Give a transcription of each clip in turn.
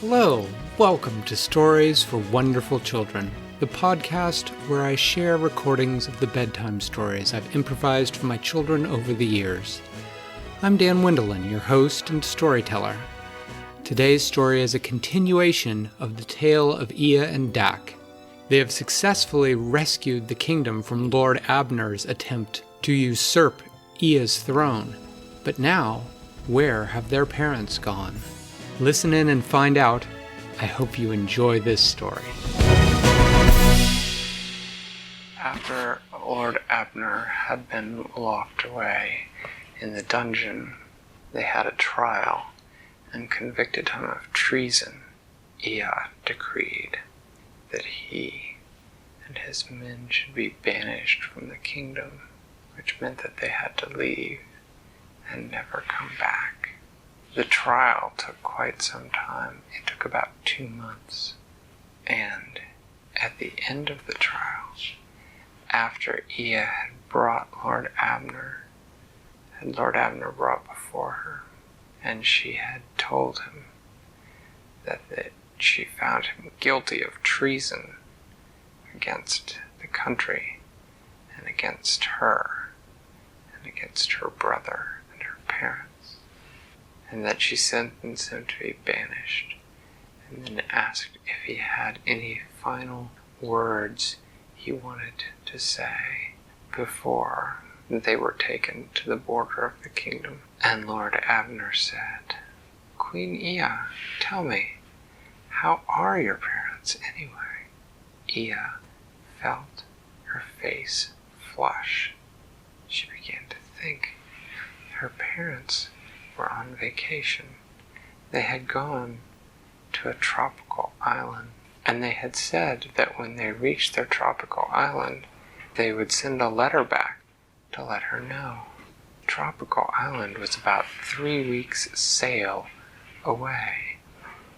Hello, welcome to Stories for Wonderful Children, the podcast where I share recordings of the bedtime stories I've improvised for my children over the years. I'm Dan Wendelin, your host and storyteller. Today's story is a continuation of the tale of Ea and Dak. They have successfully rescued the kingdom from Lord Abner's attempt to usurp Ea's throne. But now, where have their parents gone? Listen in and find out. I hope you enjoy this story. After Lord Abner had been locked away in the dungeon, they had a trial and convicted him of treason. Ea decreed that he and his men should be banished from the kingdom, which meant that they had to leave and never come back. The trial took quite some time. It took about 2 months. And at the end of the trial, after Ea had brought Lord Abner brought before her, and she had told him that she found him guilty of treason against the country and against her and against her brother and her parents, and that she sentenced him to be banished, and then asked if he had any final words he wanted to say before they were taken to the border of the kingdom. And Lord Abner said, "Queen Ea, tell me, how are your parents anyway?" Ea felt her face flush. She began to think. Her parents were on vacation. They had gone to a tropical island, and they had said that when they reached their tropical island, they would send a letter back to let her know. Tropical island was about 3 weeks' sail away,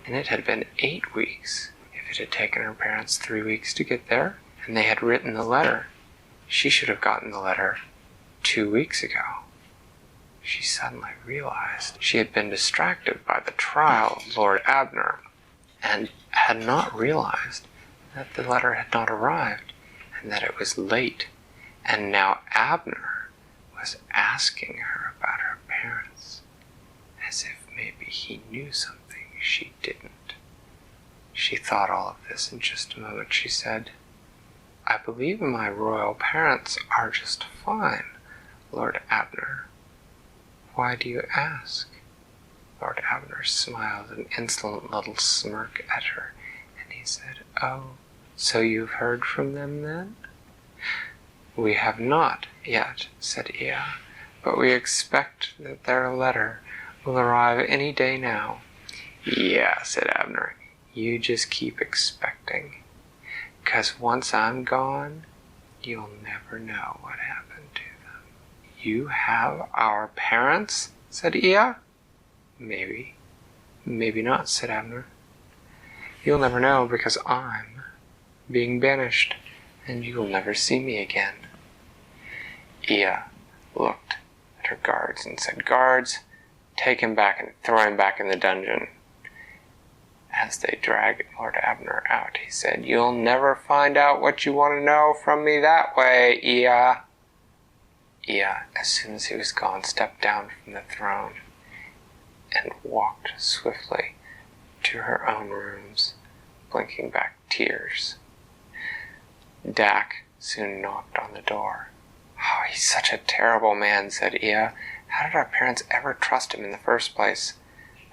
and it had been 8 weeks. If it had taken her parents 3 weeks to get there, and they had written the letter, she should have gotten the letter 2 weeks ago. She suddenly realized she had been distracted by the trial of Lord Abner and had not realized that the letter had not arrived and that it was late. And now Abner was asking her about her parents, as if maybe he knew something she didn't. She thought all of this in just a moment. She said, "I believe my royal parents are just fine, Lord Abner. Why do you ask?" Lord Abner smiled an insolent little smirk at her, and he said, "Oh, so you've heard from them then?" "We have not yet," said Ea, "but we expect that their letter will arrive any day now." "Yeah," said Abner, "you just keep expecting, 'cause once I'm gone, you'll never know what happened to them." "You have our parents?" said Ea. "Maybe. Maybe not," said Abner. "You'll never know, because I'm being banished, and you'll never see me again." Ea looked at her guards and said, "Guards, take him back and throw him back in the dungeon." As they dragged Lord Abner out, he said, "You'll never find out what you want to know from me that way, Ea." Ea, as soon as he was gone, stepped down from the throne and walked swiftly to her own rooms, blinking back tears. Dak soon knocked on the door. "Oh, he's such a terrible man," said Ea. "How did our parents ever trust him in the first place?"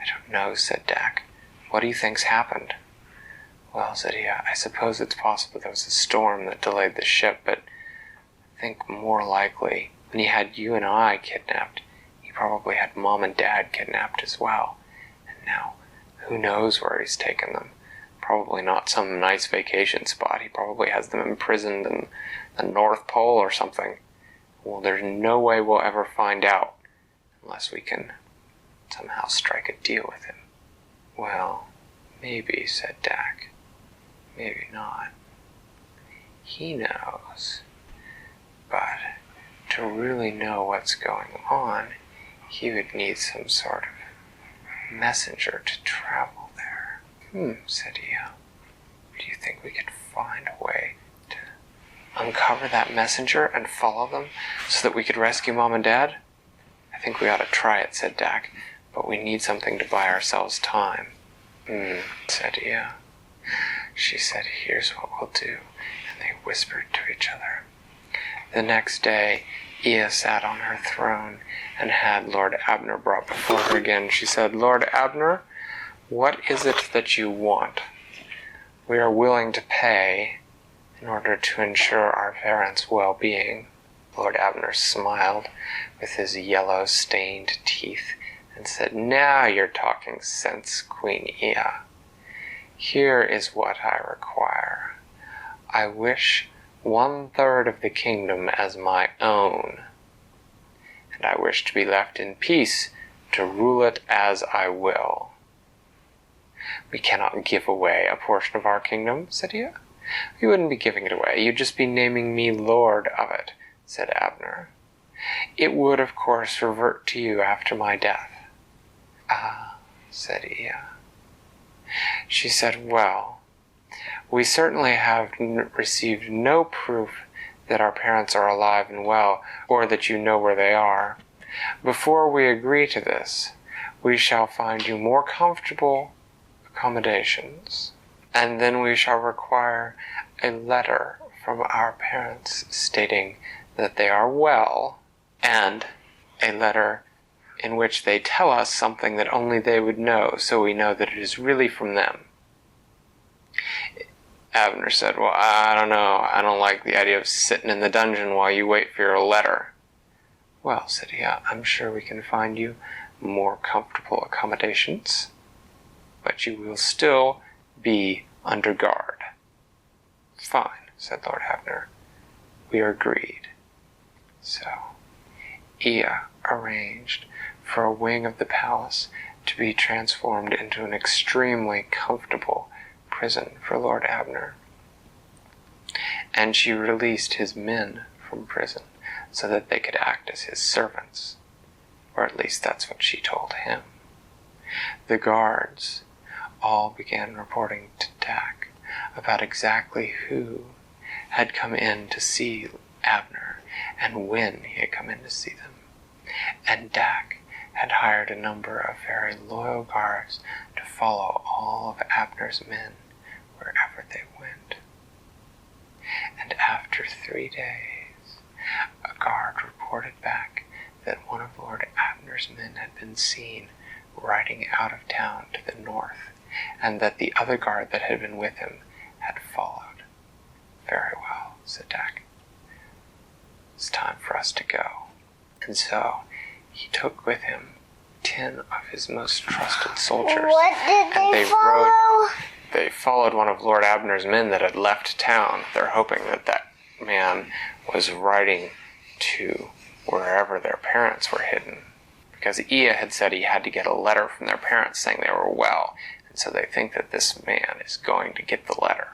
"I don't know," said Dak. "What do you think's happened?" "Well," said Ea, "I suppose it's possible there was a storm that delayed the ship, but I think more likely when he had you and I kidnapped, he probably had Mom and Dad kidnapped as well. And now, who knows where he's taken them? Probably not some nice vacation spot. He probably has them imprisoned in the North Pole or something. Well, there's no way we'll ever find out unless we can somehow strike a deal with him." "Well, maybe," said Dak. "Maybe not. He knows. But to really know what's going on, he would need some sort of messenger to travel there. said Ea. Do you think we could find a way to uncover that messenger and follow them so that we could rescue Mom and Dad? I think we ought to try it, said Dak, but we need something to buy ourselves time. Said Ea. She said, here's what we'll do, and they whispered to each other. The next day, Ea sat on her throne and had Lord Abner brought before her again. She said, Lord Abner, what is it that you want? We are willing to pay in order to ensure our parents' well-being. Lord Abner smiled with his yellow-stained teeth and said, now you're talking sense, Queen Ea. Here is what I require. I wish 1/3 of the kingdom as my own, and I wish to be left in peace to rule it as I will. We cannot give away a portion of our kingdom, said Ea. You wouldn't be giving it away, you'd just be naming me lord of it, said Abner. It would, of course, revert to you after my death. Ah, said Ea. She said, well, we certainly have received no proof that our parents are alive and well, or that you know where they are. Before we agree to this, we shall find you more comfortable accommodations, and then we shall require a letter from our parents stating that they are well, and a letter in which they tell us something that only they would know, so we know that it is really from them. Abner said, well, I don't know. I don't like the idea of sitting in the dungeon while you wait for your letter. Well, said he, I'm sure we can find you more comfortable accommodations, but you will still be under guard. Fine, said Lord Abner. We are agreed. So, Ea arranged for a wing of the palace to be transformed into an extremely comfortable prison for Lord Abner. And she released his men from prison so that they could act as his servants, or at least that's what she told him. The guards all began reporting to Dak about exactly who had come in to see Abner and when he had come in to see them. And Dak had hired a number of very loyal guards to follow all of Abner's men wherever they went. And after 3 days, a guard reported back that one of Lord Abner's men had been seen riding out of town to the north, and that the other guard that had been with him had followed. Very well, said Dak. It's time for us to go. And so he took with him 10 of his most trusted soldiers. What did they follow? They followed one of Lord Abner's men that had left town. They're hoping that that man was riding to wherever their parents were hidden, because Ea had said he had to get a letter from their parents saying they were well, and so they think that this man is going to get the letter,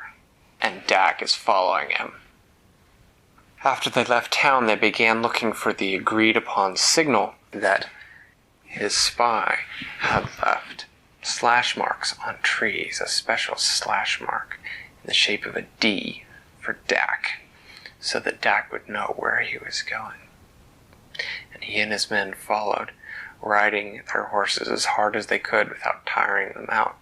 and Dak is following him. After they left town, they began looking for the agreed-upon signal that his spy had left slash marks on trees, a special slash mark in the shape of a D for Dak, so that Dak would know where he was going. And he and his men followed, riding their horses as hard as they could without tiring them out.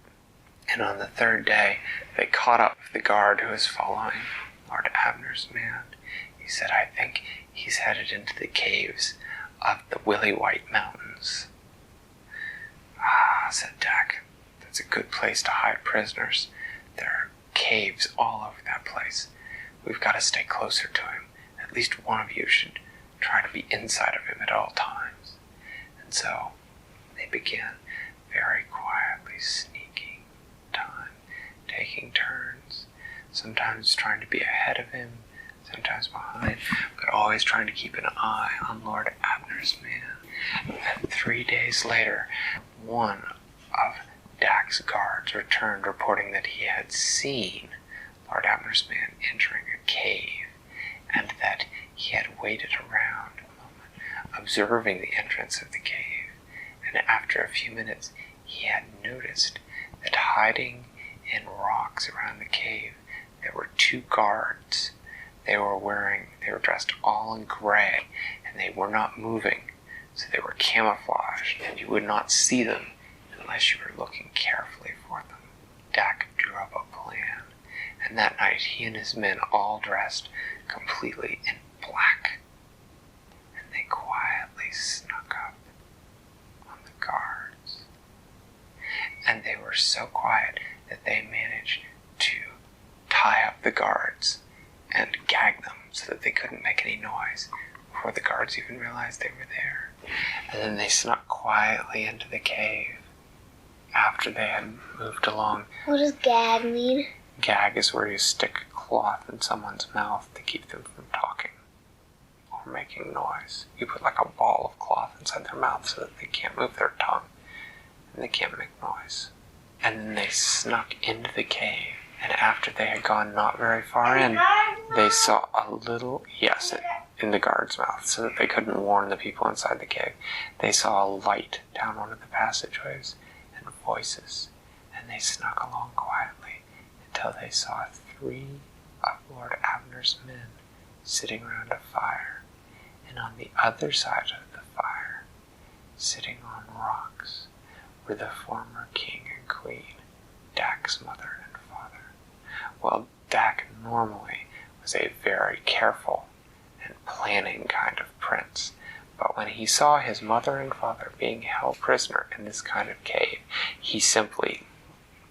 And on the 3rd day, they caught up with the guard who was following Lord Abner's man. He said, I think he's headed into the caves of the Willy White Mountains. Ah, said Dak, that's a good place to hide prisoners. There are caves all over that place. We've got to stay closer to him. At least one of you should try to be inside of him at all times. And so they began very quietly sneaking time, taking turns, sometimes trying to be ahead of him, sometimes behind, but always trying to keep an eye on Lord Abner's man. And 3 days later, one of Dak's guards returned reporting that he had seen Lord Abner's man entering a cave, and that he had waited around a moment, observing the entrance of the cave, and after a few minutes he had noticed that hiding in rocks around the cave, there were 2 guards. They were dressed all in gray, and they were not moving, so they were camouflaged, and you would not see them unless you were looking carefully for them. Dak drew up a plan, and that night he and his men all dressed completely in black, and they quietly snuck up on the guards. And they were so quiet that they managed to tie up the guards and gag them so that they couldn't make any noise before the guards even realized they were there. And then they snuck quietly into the cave after they had moved along. What does gag mean? Gag is where you stick a cloth in someone's mouth to keep them from talking or making noise. You put like a ball of cloth inside their mouth so that they can't move their tongue and they can't make noise. And then they snuck into the cave, and after they had gone not very far in, they saw a little, in the guard's mouth, so that they couldn't warn the people inside the cave. They saw a light down one of the passageways and voices, and they snuck along quietly until they saw 3 of Lord Abner's men sitting around a fire, and on the other side of the fire, sitting on rocks, were the former king and queen, Dak's mother and father. Well, Dak normally was a very careful and planning kind of prince, but when he saw his mother and father being held prisoner in this kind of cave, he simply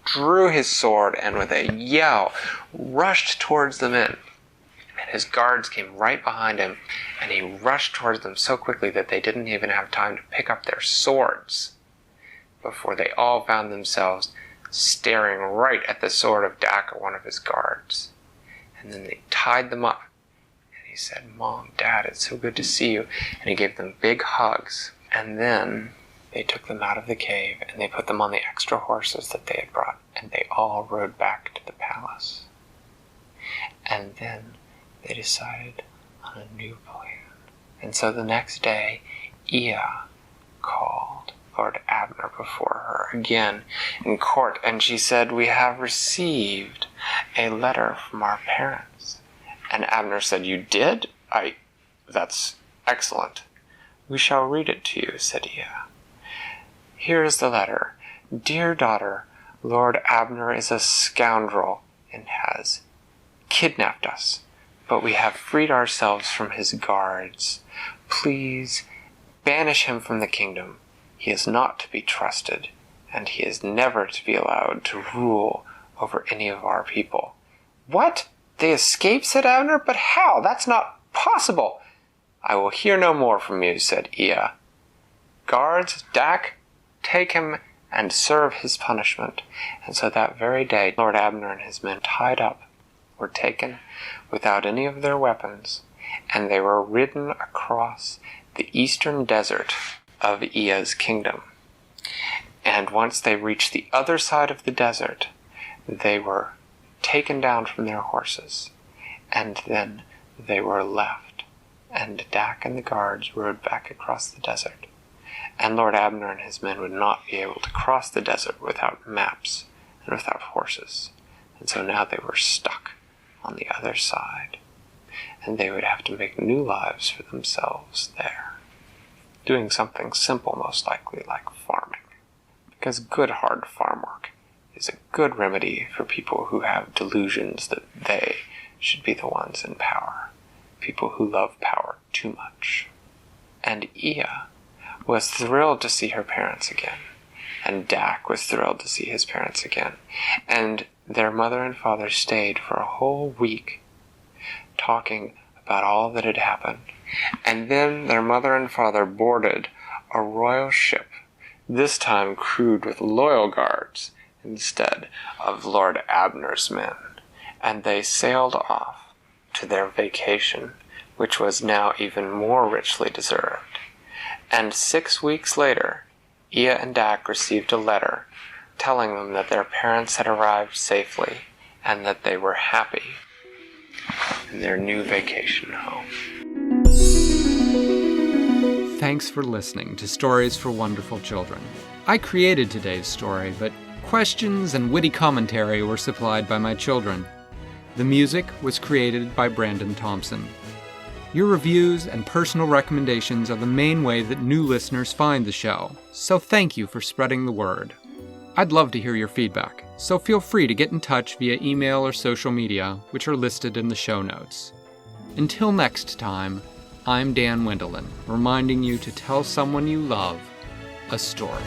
drew his sword and with a yell rushed towards the men. And his guards came right behind him, and he rushed towards them so quickly that they didn't even have time to pick up their swords before they all found themselves staring right at the sword of Dak, one of his guards. And then they tied them up, and he said, "Mom, Dad, it's so good to see you." And he gave them big hugs. And then they took them out of the cave, and they put them on the extra horses that they had brought, and they all rode back to the palace. And then they decided on a new plan. And so the next day, Ea called Lord Abner before her again in court, and she said, "We have received a letter from our parents." And Abner said, "You did? That's excellent. We shall read it to you," said Ea. "Here is the letter. Dear daughter, Lord Abner is a scoundrel and has kidnapped us, but we have freed ourselves from his guards. Please banish him from the kingdom. He is not to be trusted, and he is never to be allowed to rule over any of our people." "What? They escaped?" said Abner. "But how? That's not possible." "I will hear no more from you," said Ea. "Guards, Dak, take him and serve his punishment." And so that very day, Lord Abner and his men tied up were taken without any of their weapons, and they were ridden across the eastern desert of Ea's kingdom. And once they reached the other side of the desert, they were taken down from their horses, and then they were left, and Dak and the guards rode back across the desert. And Lord Abner and his men would not be able to cross the desert without maps and without horses, and so now they were stuck on the other side, and they would have to make new lives for themselves there, doing something simple, most likely, like farming, because good hard farm work is a good remedy for people who have delusions that they should be the ones in power, people who love power too much. And Ea was thrilled to see her parents again, and Dak was thrilled to see his parents again, and their mother and father stayed for a whole week talking about all that had happened. And then their mother and father boarded a royal ship, this time crewed with loyal guards instead of Lord Abner's men, and they sailed off to their vacation, which was now even more richly deserved. And 6 weeks later, Ea and Dak received a letter telling them that their parents had arrived safely and that they were happy in their new vacation home. Thanks for listening to Stories for Wonderful Children. I created today's story, but Questions and witty commentary were supplied by my children. The music was created by Brandon Thompson. Your reviews and personal recommendations are the main way that new listeners find the show, so thank you for spreading the word. I'd love to hear your feedback, so feel free to get in touch via email or social media, which are listed in the show notes. Until next time, I'm Dan Wendelin, reminding you to tell someone you love a story.